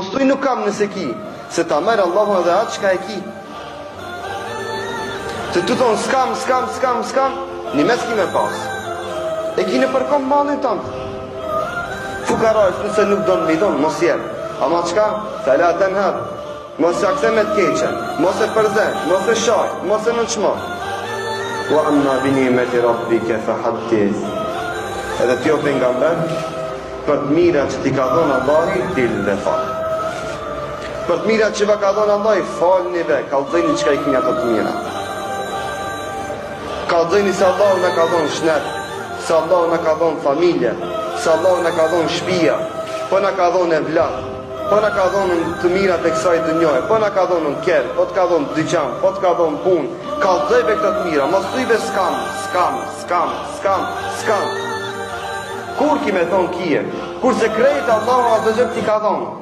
Mos nuk kam nëse ki, se ta merë Allahu edhe atë çka e ki. Se tu thonë s'kam, një mes ki me pas. E ki në përkom malin tëmë. Fukarajës nëse nuk donë me i donë, mos jenë. Ama qka? Fela të nëherë. Mos e akse me të keqen, mos e përzen, mos e shaj, mos e nënçmo. Wa amma binimeti rabbike fa haddith. Edhe t'jo pejgamber, për të mira që ti ka dhonë Allahi, dil dhe fal. Për të mira që va ka dhonë Allahi, falni ve, kallëzojni çka i keni ato të mira. Kallëzojni se Allahu na ka dhonë shnet, se Allahu na ka dhonë familje, se Allahu na ka dhonë shtëpia, po na ka dhonë evlat, po na ka dhonë të mira të kësaj dunjoje, po na ka dhonë në kerr, po të ka dhonë dyqan, po të ka dhonë punë. Kallëzojve këto të mira, mos thuive skam. Kur ki me thonë kije, kur se krejtë Allahu azza xal ti ka dhonë.